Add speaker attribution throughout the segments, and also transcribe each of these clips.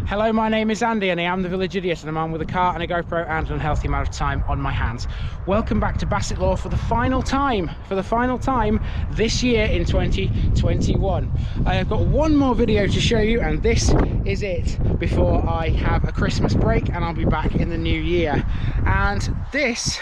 Speaker 1: Hello, my name is Andy and I am the Village Idiot, and I'm on with a car and a GoPro and an unhealthy amount of time on my hands. Welcome back to Bassetlaw for the final time this year in 2021. I have got one more video to show you, and this is it before I have a Christmas break, and I'll be back in the new year. And this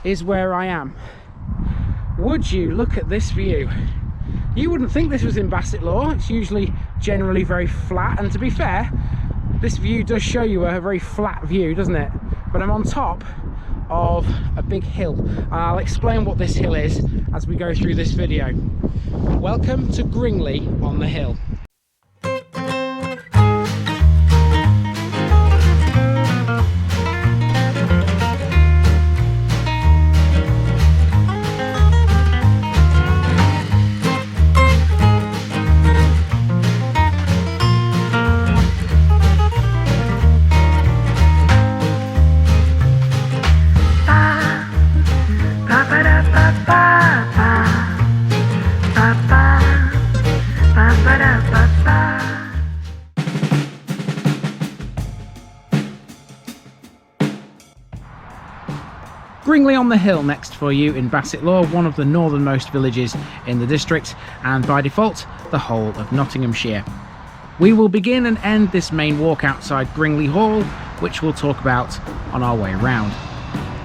Speaker 1: is where I am. Would you look at this view? You wouldn't think this was in Bassetlaw. It's usually generally very flat, and to be fair, this view does show you a very flat view, doesn't it? But I'm on top of a big hill, and I'll explain what this hill is as we go through this video. Welcome to Gringley on the hill. Gringley on the hill next for you in Bassetlaw, one of the northernmost villages in the district, and by default the whole of Nottinghamshire. We will begin and end this main walk outside Gringley Hall, which we'll talk about on our way round.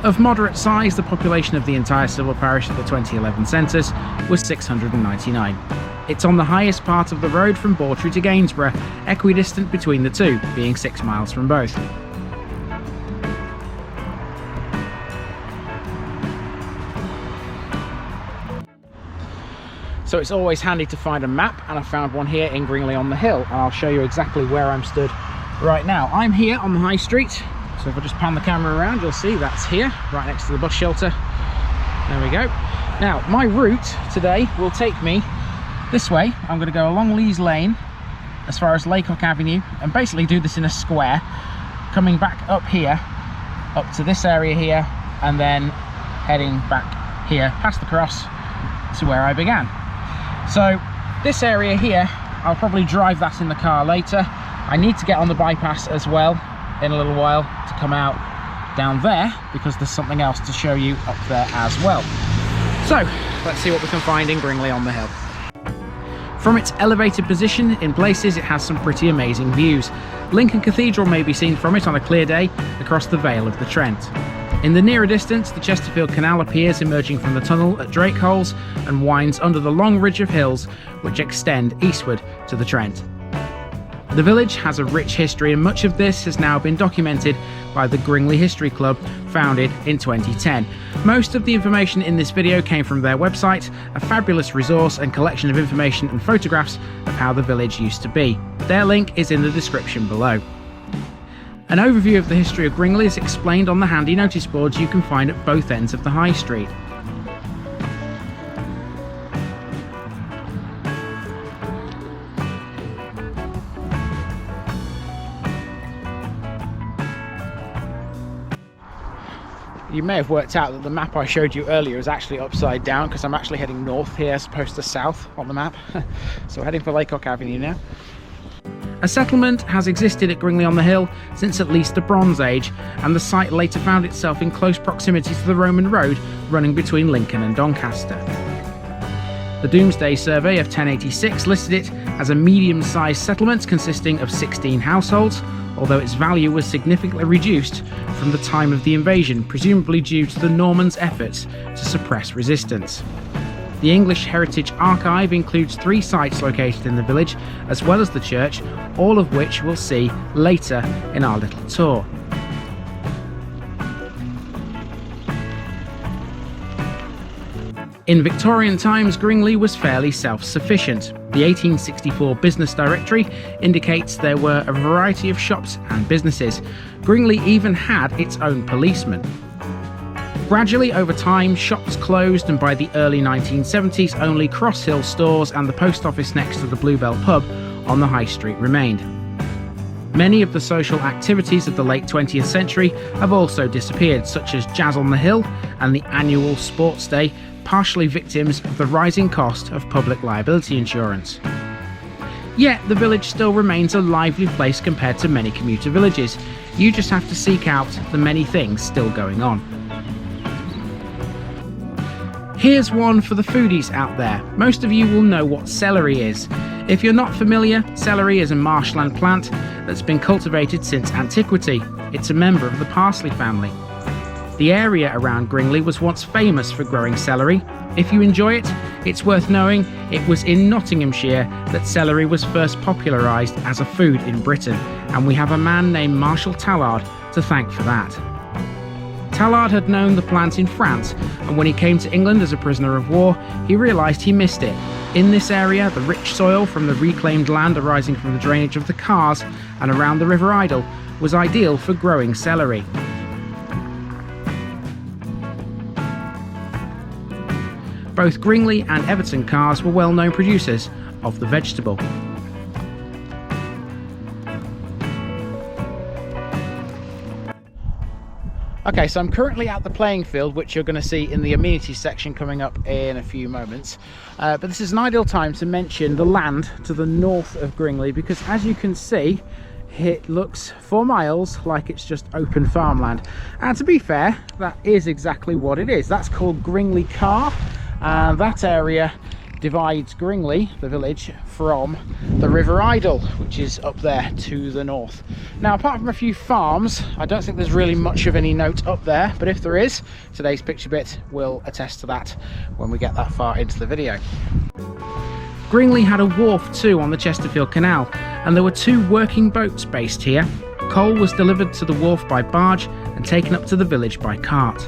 Speaker 1: Of moderate size, the population of the entire civil parish at the 2011 census was 699. It's on the highest part of the road from Bawtry to Gainsborough, equidistant between the two, being 6 miles from both. So it's always handy to find a map, and I found one here in Gringley on the hill, and I'll show you exactly where I'm stood right now. I'm here on the high street, so if I just pan the camera around, you'll see that's here, right next to the bus shelter. There we go. Now, my route today will take me this way. I'm going to go along Lees Lane as far as Laycock Avenue, and basically do this in a square, coming back up here, up to this area here, and then heading back here, past the cross, to where I began. So this area here, I'll probably drive that in the car later. I need to get on the bypass as well in a little while to come out down there, because there's something else to show you up there as well. So let's see what we can find in Gringley on the hill. From its elevated position, in places it has some pretty amazing views. Lincoln Cathedral may be seen from it on a clear day across the Vale of the Trent. In the nearer distance, the Chesterfield Canal appears emerging from the tunnel at Drake Holes and winds under the long ridge of hills which extend eastward to the Trent. The village has a rich history, and much of this has now been documented by the Gringley History Club, founded in 2010. Most of the information in this video came from their website, a fabulous resource and collection of information and photographs of how the village used to be. Their link is in the description below. An overview of the history of Gringley is explained on the handy notice boards you can find at both ends of the high street. You may have worked out that the map I showed you earlier is actually upside down, because I'm actually heading north here as opposed to south on the map. So heading for Laycock Avenue now. A settlement has existed at Gringley on the hill since at least the Bronze Age, and the site later found itself in close proximity to the Roman road running between Lincoln and Doncaster. The Domesday Survey of 1086 listed it as a medium-sized settlement consisting of 16 households, although its value was significantly reduced from the time of the invasion, presumably due to the Normans' efforts to suppress resistance. The English Heritage Archive includes 3 sites located in the village, as well as the church, all of which we'll see later in our little tour. In Victorian times, Gringley was fairly self-sufficient. The 1864 Business Directory indicates there were a variety of shops and businesses. Gringley even had its own policeman. Gradually, over time, shops closed, and by the early 1970s, only Cross Hill stores and the post office next to the Bluebell pub on the high street remained. Many of the social activities of the late 20th century have also disappeared, such as Jazz on the Hill and the annual Sports Day, partially victims of the rising cost of public liability insurance. Yet the village still remains a lively place compared to many commuter villages. You just have to seek out the many things still going on. Here's one for the foodies out there. Most of you will know what celery is. If you're not familiar, celery is a marshland plant that's been cultivated since antiquity. It's a member of the parsley family. The area around Gringley was once famous for growing celery. If you enjoy it, it's worth knowing it was in Nottinghamshire that celery was first popularised as a food in Britain, and we have a man named Marshal Tallard to thank for that. Tallard had known the plant in France, and when he came to England as a prisoner of war, he realised he missed it. In this area, the rich soil from the reclaimed land arising from the drainage of the Cars and around the River Idle was ideal for growing celery. Both Gringley and Everton Cars were well-known producers of the vegetable. Okay, so I'm currently at the playing field, which you're going to see in the amenities section coming up in a few moments. But this is an ideal time to mention the land to the north of Gringley, because as you can see, it looks for miles like it's just open farmland. And to be fair, that is exactly what it is. That's called Gringley Car, and that area divides Gringley, the village, from the River Idle, which is up there to the north. Now, apart from a few farms, I don't think there's really much of any note up there, but if there is, today's picture bit will attest to that when we get that far into the video. Gringley had a wharf too on the Chesterfield Canal, and there were 2 working boats based here. Coal was delivered to the wharf by barge and taken up to the village by cart.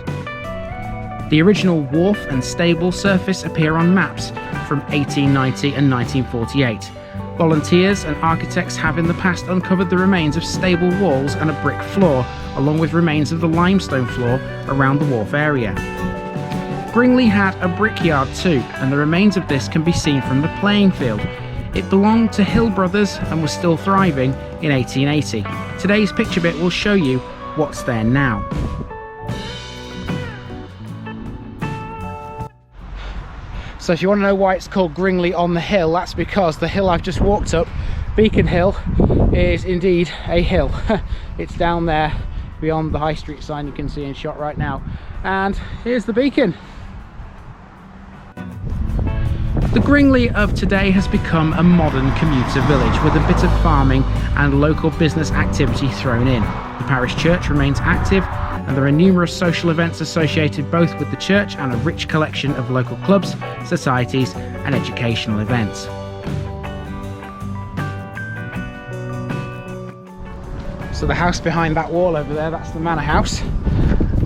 Speaker 1: The original wharf and stable surface appear on maps from 1890 and 1948. Volunteers and architects have in the past uncovered the remains of stable walls and a brick floor, along with remains of the limestone floor around the wharf area. Gringley had a brickyard too, and the remains of this can be seen from the playing field. It belonged to Hill Brothers and was still thriving in 1880. Today's picture bit will show you what's there now. So if you want to know why it's called Gringley on the Hill, that's because the hill I've just walked up, Beacon Hill, is indeed a hill. It's down there beyond the High Street sign you can see in shot right now. And here's the beacon. The Gringley of today has become a modern commuter village with a bit of farming and local business activity thrown in. The parish church remains active, and there are numerous social events associated both with the church and a rich collection of local clubs, societies and educational events. So the house behind that wall over there, that's the manor house,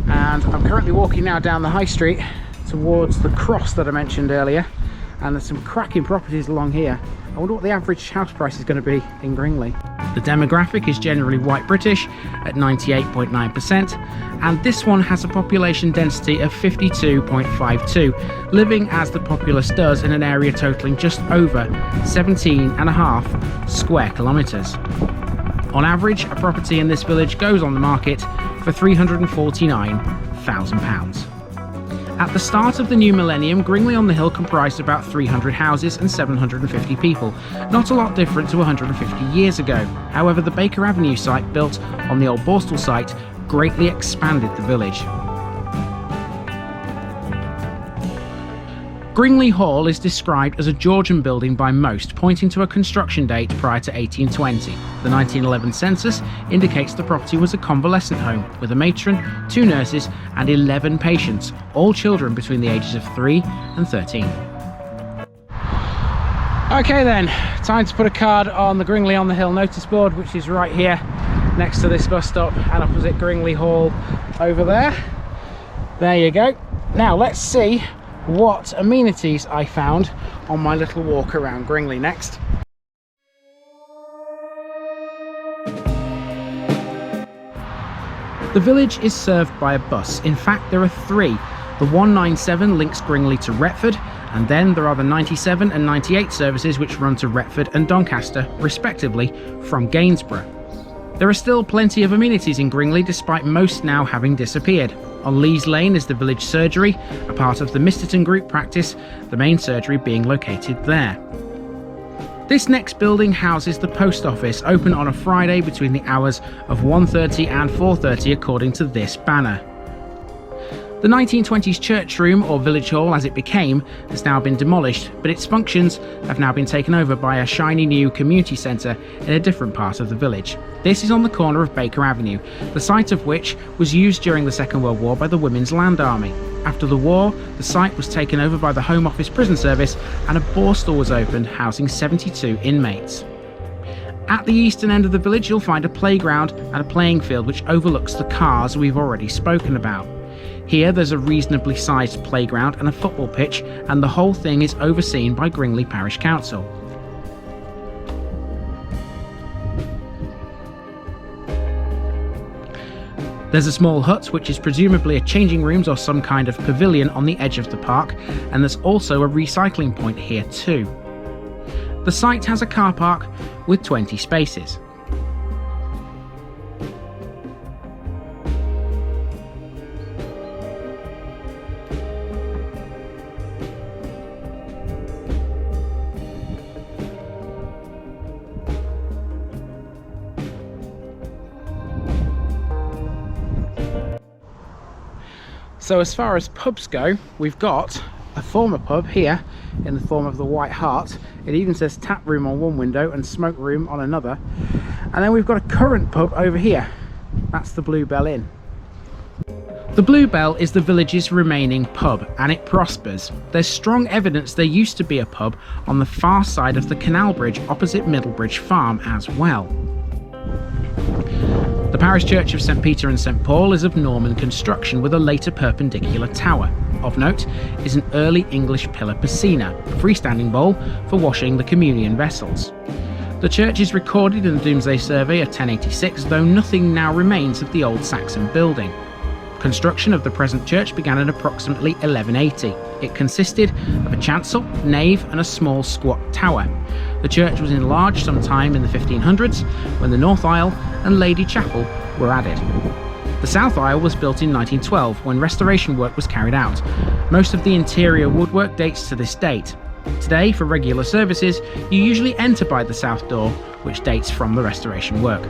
Speaker 1: and I'm currently walking now down the high street towards the cross that I mentioned earlier, and there's some cracking properties along here. I wonder what the average house price is going to be in Gringley. The demographic is generally white British at 98.9%, and this one has a population density of 52.52, living as the populace does in an area totalling just over 17.5 square kilometres. On average, a property in this village goes on the market for £349,000. At the start of the new millennium, Gringley on the Hill comprised about 300 houses and 750 people, not a lot different to 150 years ago. However, the Baker Avenue site, built on the old Borstal site, greatly expanded the village. Gringley Hall is described as a Georgian building by most, pointing to a construction date prior to 1820. The 1911 census indicates the property was a convalescent home, with a matron, 2 nurses and 11 patients, all children between the ages of 3 and 13. Okay then, time to put a card on the Gringley on the Hill notice board, which is right here next to this bus stop and opposite Gringley Hall over there. There you go. Now let's see what amenities I found on my little walk around Gringley next. The village is served by a bus. In fact, there are 3. The 197 links Gringley to Retford, and then there are the 97 and 98 services which run to Retford and Doncaster, respectively, from Gainsborough. There are still plenty of amenities in Gringley, despite most now having disappeared. On Lees Lane is the village surgery, a part of the Misterton Group practice, the main surgery being located there. This next building houses the post office, open on a Friday between the hours of 1:30 and 4:30 according to this banner. The 1920s church room, or village hall as it became, has now been demolished, but its functions have now been taken over by a shiny new community centre in a different part of the village. This is on the corner of Baker Avenue, the site of which was used during the Second World War by the Women's Land Army. After the war, the site was taken over by the Home Office Prison Service and a Borstal was opened, housing 72 inmates. At the eastern end of the village you'll find a playground and a playing field which overlooks the cars we've already spoken about. Here there's a reasonably sized playground and a football pitch, and the whole thing is overseen by Gringley Parish Council. There's a small hut which is presumably a changing rooms or some kind of pavilion on the edge of the park, and there's also a recycling point here too. The site has a car park with 20 spaces. So as far as pubs go, we've got a former pub here in the form of the White Hart. It even says tap room on one window and smoke room on another. And then we've got a current pub over here. That's the Blue Bell Inn. The Blue Bell is the village's remaining pub, and it prospers. There's strong evidence there used to be a pub on the far side of the canal bridge opposite Middlebridge Farm as well. The parish church of St Peter and St Paul is of Norman construction with a later perpendicular tower. Of note is an early English pillar piscina, a freestanding bowl for washing the communion vessels. The church is recorded in the Domesday Survey of 1086, though nothing now remains of the old Saxon building. Construction of the present church began in approximately 1180. It consisted of a chancel, nave and a small squat tower. The church was enlarged sometime in the 1500s when the north aisle and Lady Chapel were added. The south aisle was built in 1912 when restoration work was carried out. Most of the interior woodwork dates to this date. Today, for regular services, you usually enter by the south door, which dates from the restoration work.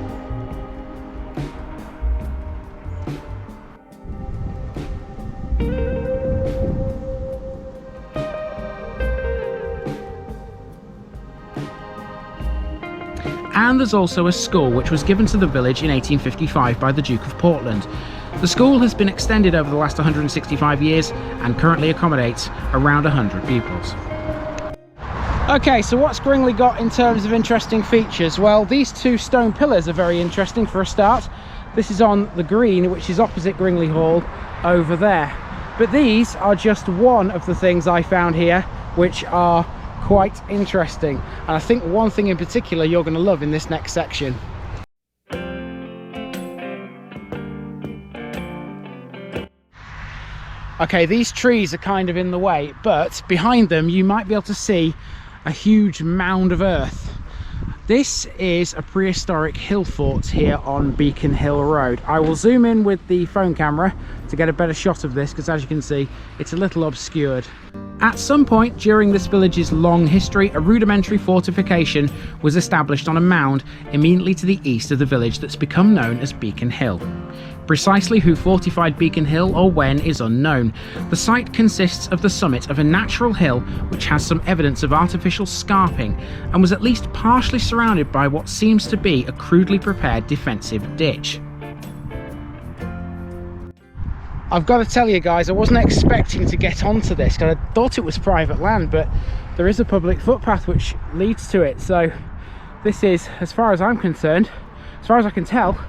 Speaker 1: And there's also a school which was given to the village in 1855 by the Duke of Portland. The school has been extended over the last 165 years and currently accommodates around 100 pupils. Okay, so what's Gringley got in terms of interesting features? Well, these two stone pillars are very interesting for a start. This is on the green, which is opposite Gringley Hall over there. But these are just one of the things I found here which are quite interesting, and I think one thing in particular you're going to love in this next section. Okay, these trees are kind of in the way, but behind them you might be able to see a huge mound of earth. This is a prehistoric hill fort here on Beacon Hill Road. I will zoom in with the phone camera to get a better shot of this, because as you can see it's a little obscured. At some point during this village's long history, a rudimentary fortification was established on a mound immediately to the east of the village that's become known as Beacon Hill. Precisely who fortified Beacon Hill or when is unknown. The site consists of the summit of a natural hill which has some evidence of artificial scarping and was at least partially surrounded by what seems to be a crudely prepared defensive ditch. I've got to tell you guys, I wasn't expecting to get onto this because I thought it was private land, but there is a public footpath which leads to it. So this is, as far as I'm concerned, as far as I can tell,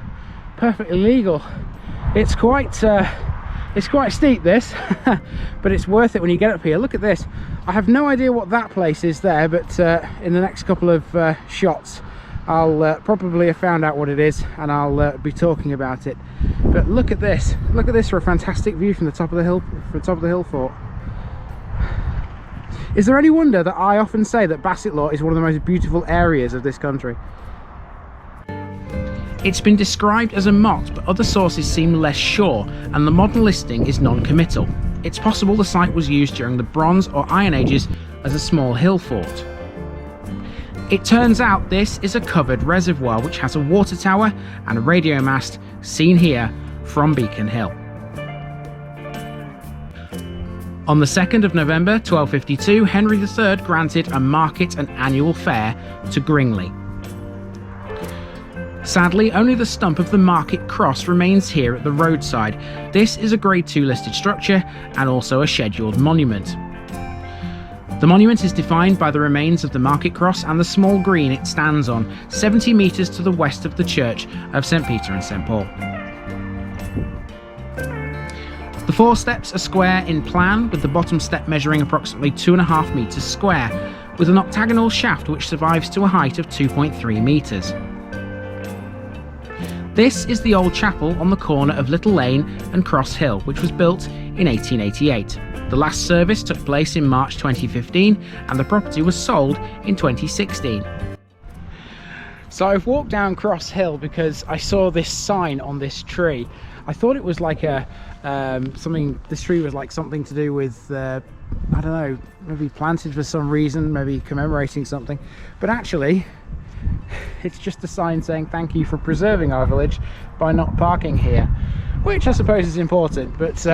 Speaker 1: perfectly legal. It's quite steep this, but it's worth it when you get up here. Look at this. I have no idea what that place is there, but in the next couple of shots I'll probably have found out what it is and I'll be talking about it. But look at this for a fantastic view from the top of the hill fort. Is there any wonder that I often say that Bassetlaw is one of the most beautiful areas of this country? It's been described as a motte, but other sources seem less sure, and the modern listing is non-committal. It's possible the site was used during the Bronze or Iron Ages as a small hill fort. It turns out this is a covered reservoir which has a water tower and a radio mast, seen here from Beacon Hill. On the 2nd of November 1252, Henry III granted a market and annual fair to Gringley. Sadly, only the stump of the market cross remains here at the roadside. This is a Grade 2 listed structure and also a scheduled monument. The monument is defined by the remains of the market cross and the small green it stands on, 70 metres to the west of the church of St Peter and St Paul. The 4 steps are square in plan, with the bottom step measuring approximately 2.5 metres square, with an octagonal shaft which survives to a height of 2.3 metres. This is the old chapel on the corner of Little Lane and Cross Hill, which was built in 1888. The last service took place in March 2015 and the property was sold in 2016. So I've walked down Cross Hill because I saw this sign on this tree. I thought it was like a this tree was like something to do with I don't know, maybe planted for some reason, maybe commemorating something, but actually it's just a sign saying thank you for preserving our village by not parking here, which I suppose is important. But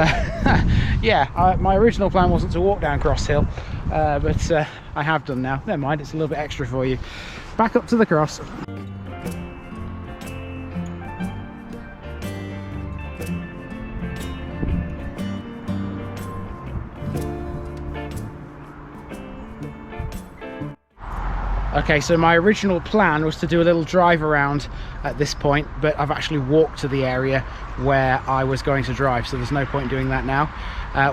Speaker 1: yeah, my original plan wasn't to walk down Cross Hill, but I have done now. Never mind, it's a little bit extra for you. Back up to the cross. Okay, so my original plan was to do a little drive around at this point, but I've actually walked to the area where I was going to drive, so there's no point doing that now.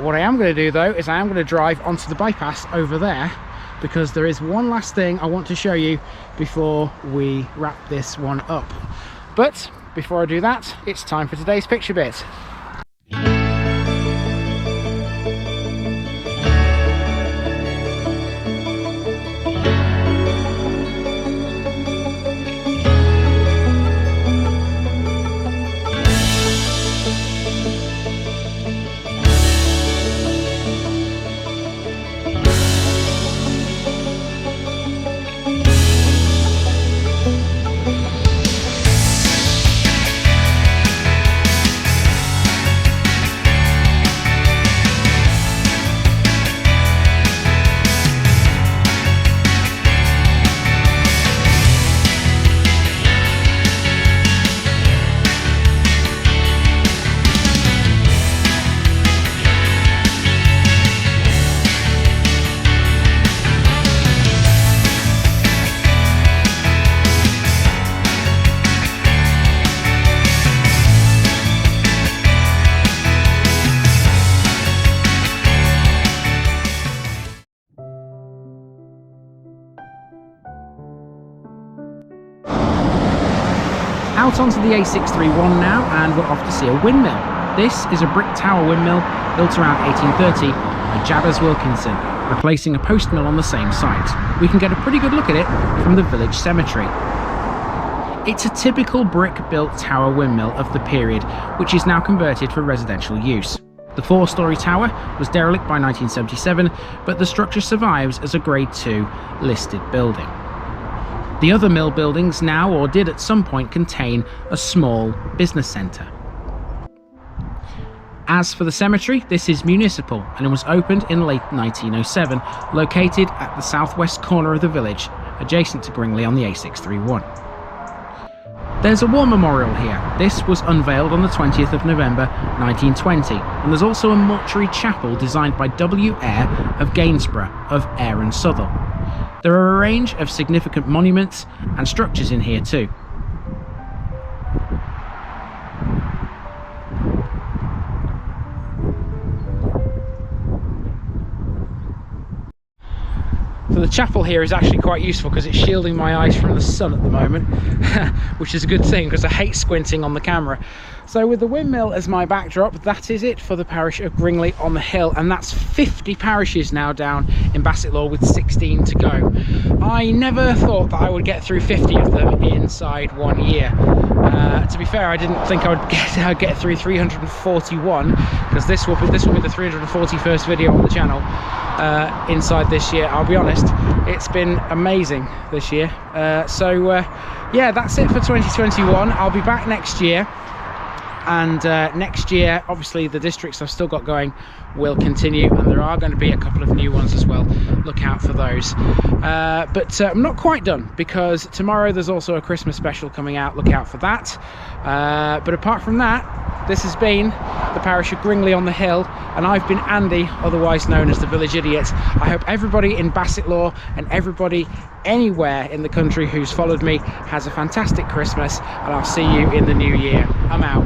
Speaker 1: What I am going to do though is I am going to drive onto the bypass over there, because there is one last thing I want to show you before we wrap this one up. But before I do that, it's time for today's picture bit. Out onto the A631 now, and we're off to see a windmill. This is a brick tower windmill built around 1830 by Jabbers Wilkinson, replacing a post mill on the same site. We can get a pretty good look at it from the village cemetery. It's a typical brick-built tower windmill of the period, which is now converted for residential use. The 4-storey tower was derelict by 1977, but the structure survives as a Grade 2 listed building. The other mill buildings now, or did at some point, contain a small business centre. As for the cemetery, this is municipal and it was opened in late 1907, located at the southwest corner of the village, adjacent to Gringley on the A631. There's a war memorial here. This was unveiled on the 20th of November 1920, and there's also a mortuary chapel designed by W. Eyre of Gainsborough of Eyre and Southall. There are a range of significant monuments and structures in here too. So the chapel here is actually quite useful because it's shielding my eyes from the sun at the moment, which is a good thing because I hate squinting on the camera. So with the windmill as my backdrop, that is it for the parish of Gringley on the Hill, and that's 50 parishes now down in Bassetlaw with 16 to go. I never thought that I would get through 50 of them inside 1 year. To be fair, I didn't think I'd get through 341, because this will be the 341st video on the channel inside this year. I'll be honest, it's been amazing this year. Yeah, that's it for 2021. I'll be back next year. And next year, obviously, the districts I've still got going will continue, and there are going to be a couple of new ones as well. Look out for those. But I'm not quite done, because tomorrow there's also a Christmas special coming out. Look out for that. But apart from that, this has been the parish of Gringley on the Hill, and I've been Andy, otherwise known as the Village Idiot. I hope everybody in Bassetlaw and everybody anywhere in the country who's followed me has a fantastic Christmas, and I'll see you in the new year. I'm out.